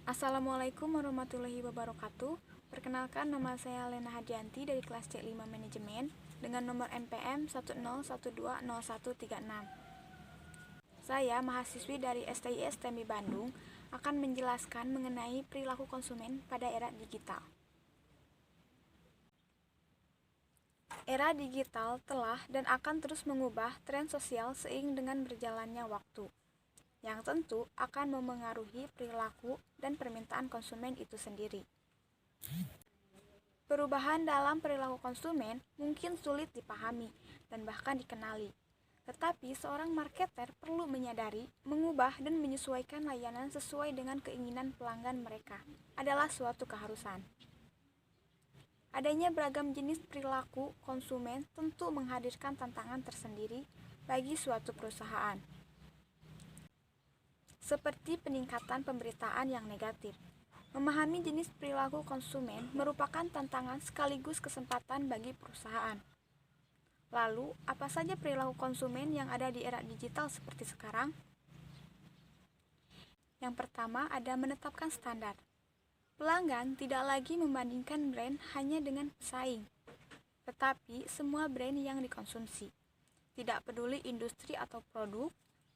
Assalamualaikum warahmatullahi wabarakatuh. Perkenalkan, nama saya Lena Hadianti dari kelas C5 Manajemen dengan nomor NPM 101200136. Saya, mahasiswi dari STIS TMI Bandung, akan menjelaskan mengenai perilaku konsumen pada era digital. Era digital telah dan akan terus mengubah tren sosial seiring dengan berjalannya waktu, yang tentu akan memengaruhi perilaku dan permintaan konsumen itu sendiri. Perubahan dalam perilaku konsumen mungkin sulit dipahami dan bahkan dikenali. Tetapi seorang marketer perlu menyadari, mengubah dan menyesuaikan layanan sesuai dengan keinginan pelanggan mereka adalah suatu keharusan. Adanya beragam jenis perilaku konsumen tentu menghadirkan tantangan tersendiri bagi suatu perusahaan, seperti peningkatan pemberitaan yang negatif. Memahami jenis perilaku konsumen merupakan tantangan sekaligus kesempatan bagi perusahaan. Lalu, apa saja perilaku konsumen yang ada di era digital seperti sekarang? Yang pertama ada menetapkan standar. Pelanggan tidak lagi membandingkan brand hanya dengan pesaing, tetapi semua brand yang dikonsumsi. Tidak peduli industri atau produk,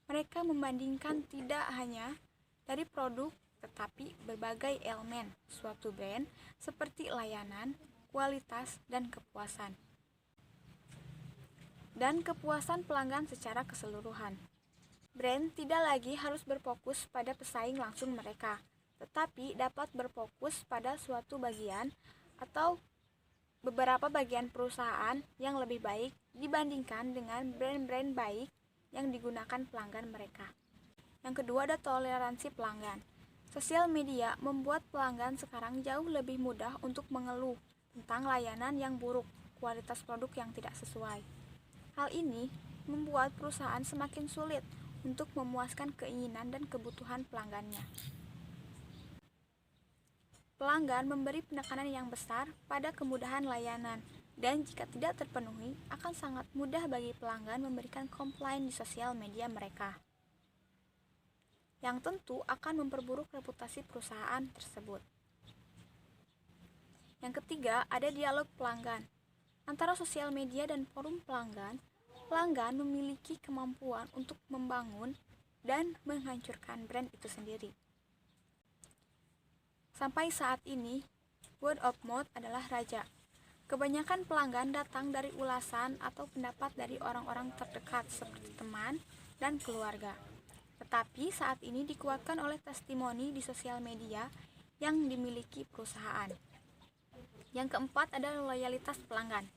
mereka membandingkan tidak hanya dari produk, tetapi berbagai elemen suatu brand seperti layanan, kualitas, dan kepuasan. Dan kepuasan pelanggan secara keseluruhan. Brand tidak lagi harus berfokus pada pesaing langsung mereka, tetapi dapat berfokus pada suatu bagian atau beberapa bagian perusahaan yang lebih baik dibandingkan dengan brand-brand baik yang digunakan pelanggan mereka. Yang kedua ada toleransi pelanggan. Sosial media membuat pelanggan sekarang jauh lebih mudah untuk mengeluh tentang layanan yang buruk, kualitas produk yang tidak sesuai. Hal ini membuat perusahaan semakin sulit untuk memuaskan keinginan dan kebutuhan pelanggannya. Pelanggan memberi penekanan yang besar pada kemudahan layanan, dan jika tidak terpenuhi, akan sangat mudah bagi pelanggan memberikan komplain di sosial media mereka, yang tentu akan memperburuk reputasi perusahaan tersebut. Yang ketiga, ada dialog pelanggan. Antara sosial media dan forum pelanggan, pelanggan memiliki kemampuan untuk membangun dan menghancurkan brand itu sendiri. Sampai saat ini, word of mouth adalah raja. Kebanyakan pelanggan datang dari ulasan atau pendapat dari orang-orang terdekat seperti teman dan keluarga. Tetapi saat ini dikuatkan oleh testimoni di sosial media yang dimiliki perusahaan. Yang keempat adalah loyalitas pelanggan.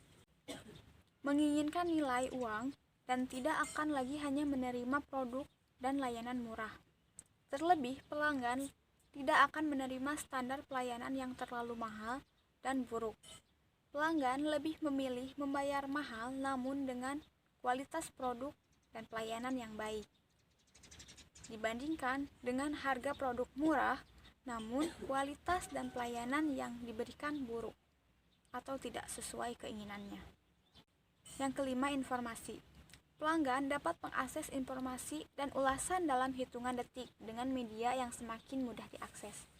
Menginginkan nilai uang dan tidak akan lagi hanya menerima produk dan layanan murah. Terlebih, pelanggan tidak akan menerima standar pelayanan yang terlalu mahal dan buruk. Pelanggan lebih memilih membayar mahal namun dengan kualitas produk dan pelayanan yang baik, dibandingkan dengan harga produk murah namun kualitas dan pelayanan yang diberikan buruk atau tidak sesuai keinginannya. Yang kelima, informasi. Pelanggan dapat mengakses informasi dan ulasan dalam hitungan detik dengan media yang semakin mudah diakses.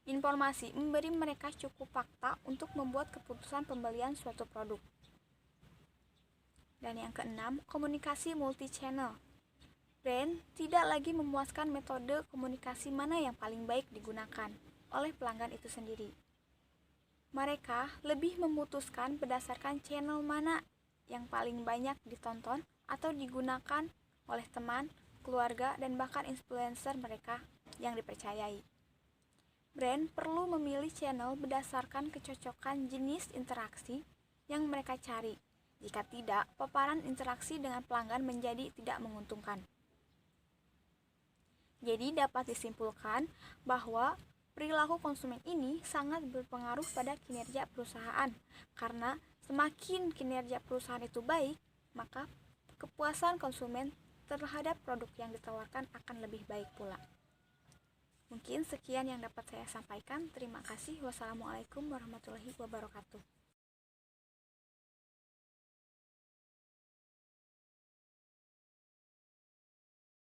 Informasi memberi mereka cukup fakta untuk membuat keputusan pembelian suatu produk. Dan yang keenam, komunikasi multi-channel. Brand tidak lagi memuaskan metode komunikasi mana yang paling baik digunakan oleh pelanggan itu sendiri. Mereka lebih memutuskan berdasarkan channel mana yang paling banyak ditonton atau digunakan oleh teman, keluarga, dan bahkan influencer mereka yang dipercayai. Brand perlu memilih channel berdasarkan kecocokan jenis interaksi yang mereka cari. Jika tidak, paparan interaksi dengan pelanggan menjadi tidak menguntungkan. Jadi dapat disimpulkan bahwa perilaku konsumen ini sangat berpengaruh pada kinerja perusahaan, karena semakin kinerja perusahaan itu baik, maka kepuasan konsumen terhadap produk yang ditawarkan akan lebih baik pula. Mungkin sekian yang dapat saya sampaikan. Terima kasih. Wassalamualaikum warahmatullahi wabarakatuh.